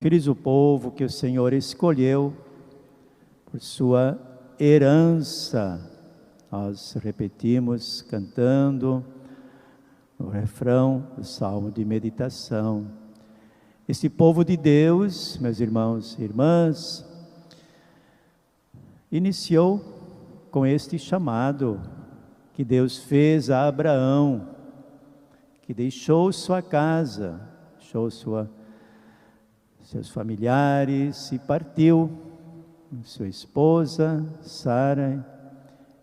Feliz o povo que o Senhor escolheu por sua herança. Nós repetimos cantando o refrão do Salmo de meditação. Esse povo de Deus, meus irmãos e irmãs, iniciou com este chamado que Deus fez a Abraão, que deixou sua casa, deixou seus familiares e partiu, sua esposa Sara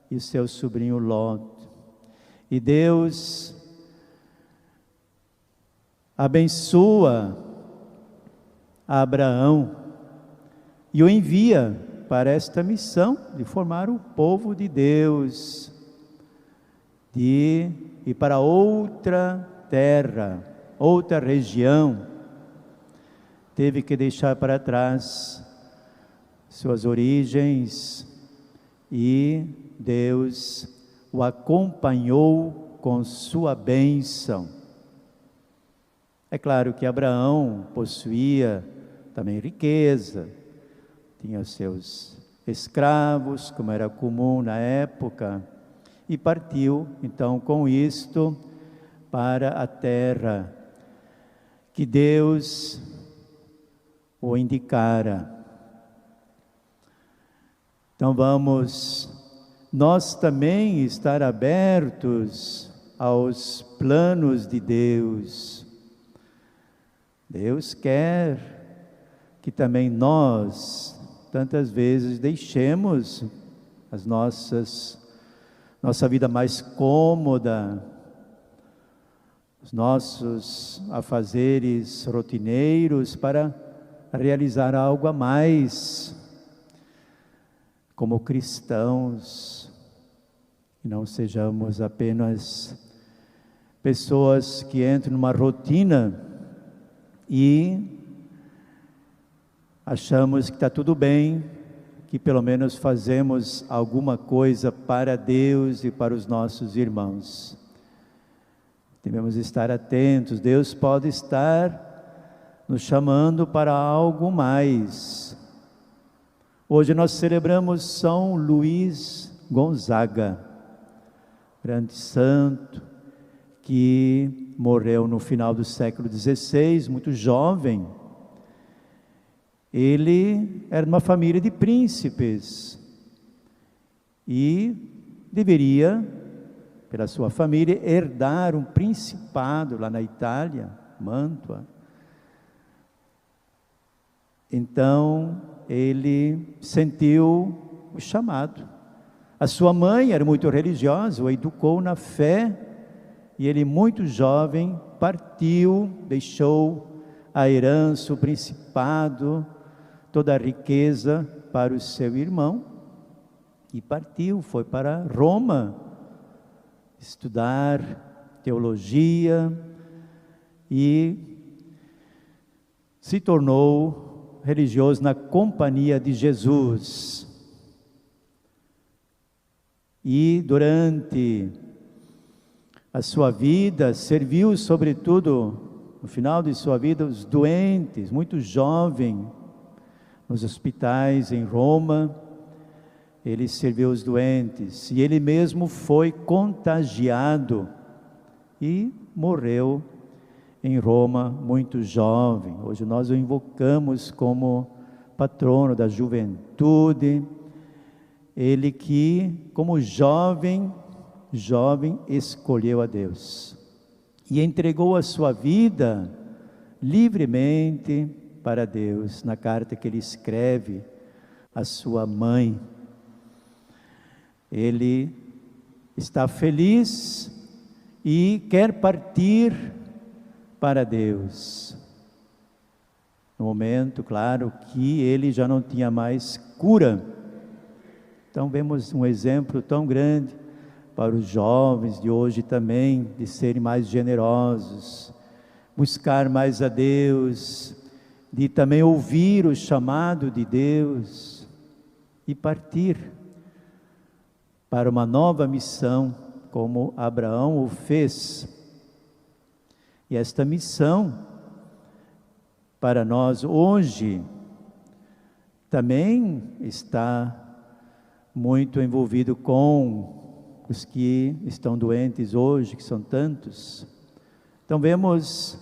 e seu sobrinho Lot. E Deus abençoa Abraão e o envia para esta missão de formar o povo de Deus, de ir para outra terra, outra região. Teve que deixar para trás suas origens e Deus o acompanhou com sua bênção. É claro que Abraão possuía também riqueza, tinha seus escravos, como era comum na época, e partiu então com isto para a terra que Deus o indicara. Então vamos nós também estar abertos aos planos de Deus. Deus quer que também nós, tantas vezes, deixemos nossa vida mais cômoda, os nossos afazeres rotineiros para realizar algo a mais, como cristãos, e não sejamos apenas pessoas que entram numa rotina e achamos que está tudo bem, que pelo menos fazemos alguma coisa para Deus e para os nossos irmãos. Devemos estar atentos. Deus pode estar nos chamando para algo mais. Hoje nós celebramos São Luís Gonzaga, grande santo, que morreu no final do século XVI, muito jovem. Ele era de uma família de príncipes e deveria, pela sua família, herdar um principado lá na Itália, Mantua. Então, ele sentiu o chamado. A sua mãe era muito religiosa, o educou na fé, e ele, muito jovem, partiu, deixou a herança, o principado, toda a riqueza para o seu irmão, e partiu, foi para Roma, estudar teologia, e se tornou religioso na companhia de Jesus. E durante a sua vida, serviu sobretudo, no final de sua vida, os doentes, muito jovem, nos hospitais em Roma. Ele serviu os doentes, e ele mesmo foi contagiado, e morreu em Roma, muito jovem. Hoje nós o invocamos como patrono da juventude. Ele que, como jovem, escolheu a Deus e entregou a sua vida livremente para Deus, na carta que ele escreve à sua mãe. Ele está feliz e quer partir para Deus. No momento, claro, que ele já não tinha mais cura. Então vemos um exemplo tão grande para os jovens de hoje também, de serem mais generosos, buscar mais a Deus, de também ouvir o chamado de Deus e partir para uma nova missão, como Abraão o fez. E esta missão para nós hoje também está muito envolvido com os que estão doentes hoje, que são tantos. Então vemos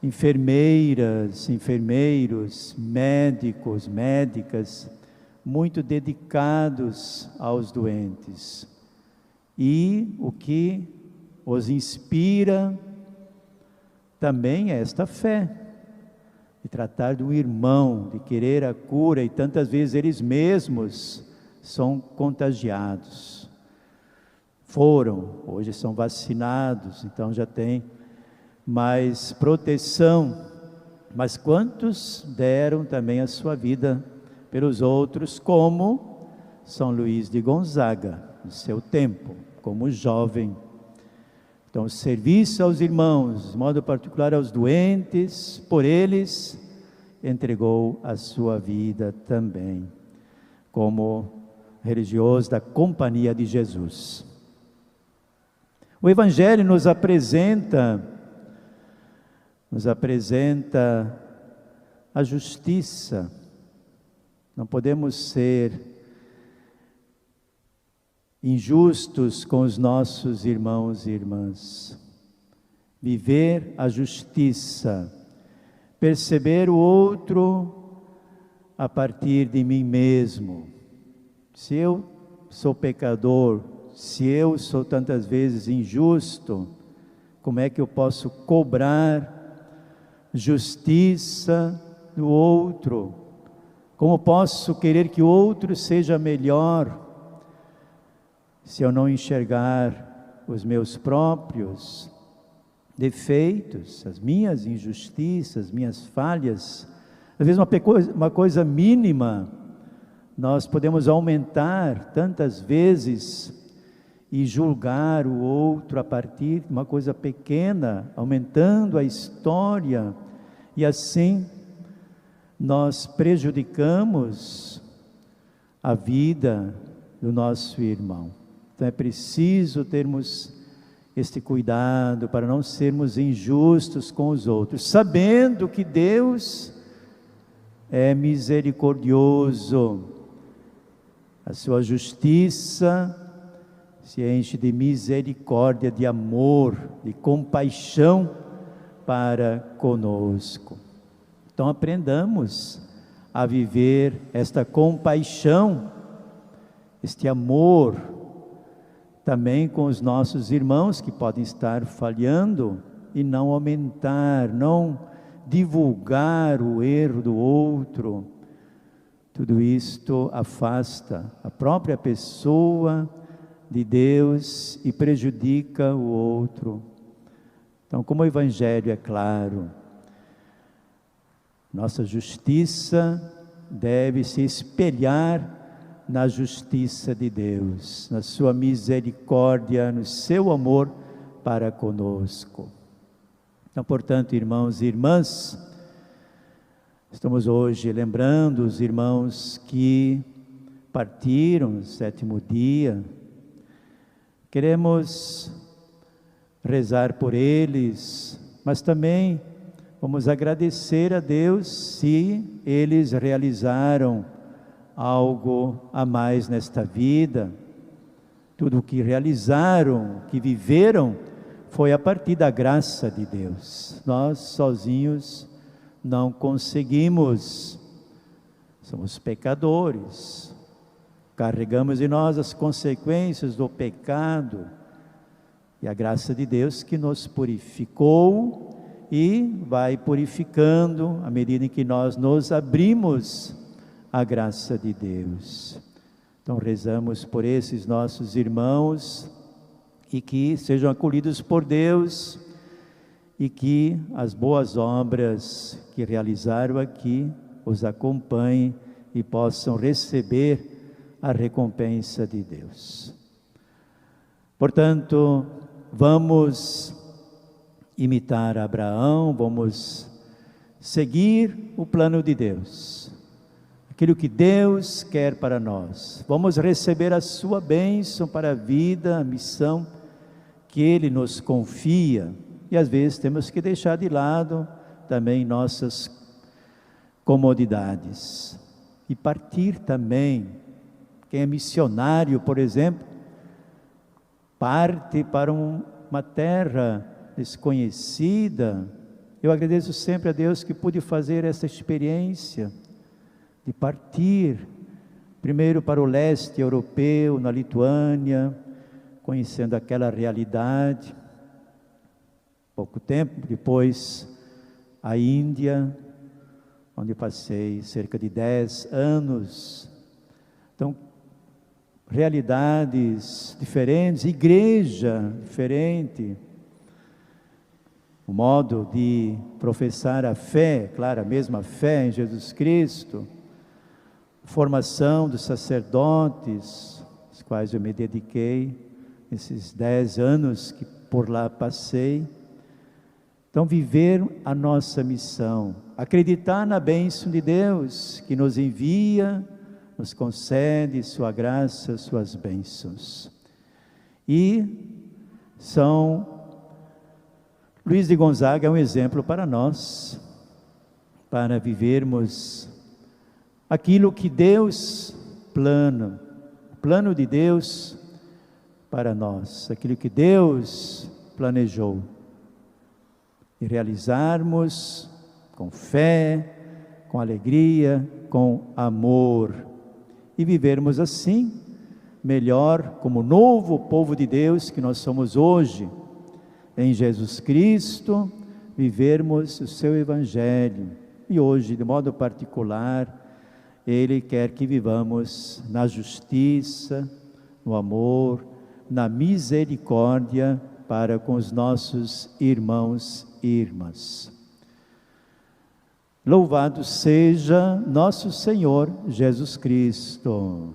enfermeiras, enfermeiros, médicos, médicas, muito dedicados aos doentes. E o que os inspira também é esta fé, de tratar de um irmão, de querer a cura, e tantas vezes eles mesmos são contagiados. Hoje são vacinados, então já tem mais proteção. Mas quantos deram também a sua vida pelos outros, como São Luís de Gonzaga, no seu tempo, como jovem. Então, o serviço aos irmãos, de modo particular aos doentes, por eles, entregou a sua vida também, como religioso da Companhia de Jesus. O Evangelho nos apresenta a justiça. Não podemos ser injustos com os nossos irmãos e irmãs. Viver a justiça, perceber o outro a partir de mim mesmo. Se eu sou pecador, se eu sou tantas vezes injusto, como é que eu posso cobrar justiça do outro? Como posso querer que o outro seja melhor, se eu não enxergar os meus próprios defeitos, as minhas injustiças, as minhas falhas? Às vezes uma coisa mínima, nós podemos aumentar tantas vezes e julgar o outro a partir de uma coisa pequena, aumentando a história, e assim nós prejudicamos a vida do nosso irmão. Então é preciso termos este cuidado para não sermos injustos com os outros, sabendo que Deus é misericordioso. A sua justiça se enche de misericórdia, de amor, de compaixão para conosco. Então aprendamos a viver esta compaixão, este amor, também com os nossos irmãos que podem estar falhando, e não aumentar, não divulgar o erro do outro. Tudo isto afasta a própria pessoa de Deus e prejudica o outro. Então, como o Evangelho é claro, nossa justiça deve se espelhar na justiça de Deus, na sua misericórdia, no seu amor para conosco. Então, portanto, irmãos e irmãs, estamos hoje lembrando os irmãos que partiram no 7º dia. Queremos rezar por eles, mas também vamos agradecer a Deus se eles realizaram algo a mais nesta vida. Tudo o que realizaram, que viveram, foi a partir da graça de Deus. Nós sozinhos não conseguimos, somos pecadores, carregamos em nós as consequências do pecado, e a graça de Deus que nos purificou e vai purificando à medida em que nós nos abrimos à graça de Deus. Então rezamos por esses nossos irmãos e que sejam acolhidos por Deus, e que as boas obras que realizaram aqui os acompanhem e possam receber a recompensa de Deus. Portanto, vamos imitar Abraão, vamos seguir o plano de Deus, aquilo que Deus quer para nós. Vamos receber a sua bênção para a vida, a missão que Ele nos confia, e às vezes temos que deixar de lado também nossas comodidades. E partir também. Quem é missionário, por exemplo, parte para uma terra desconhecida. Eu agradeço sempre a Deus que pude fazer essa experiência de partir, primeiro para o leste europeu, na Lituânia, conhecendo aquela realidade. Pouco tempo depois, a Índia, onde passei cerca de 10 anos. Então, realidades diferentes, igreja diferente, o modo de professar a fé, claro, a mesma fé em Jesus Cristo, formação dos sacerdotes, os quais eu me dediquei, esses 10 anos que por lá passei. Então, viver a nossa missão, acreditar na bênção de Deus, que nos envia, nos concede sua graça, suas bênçãos. E Luís de Gonzaga é um exemplo para nós, para vivermos aquilo que Deus plana, o plano de Deus para nós, aquilo que Deus planejou, e realizarmos com fé, com alegria, com amor, e vivermos assim, melhor, como novo povo de Deus que nós somos hoje, em Jesus Cristo, vivermos o seu Evangelho. E hoje, de modo particular, Ele quer que vivamos na justiça, no amor, na misericórdia para com os nossos irmãos e irmãs. Louvado seja nosso Senhor Jesus Cristo.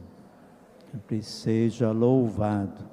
Sempre seja louvado.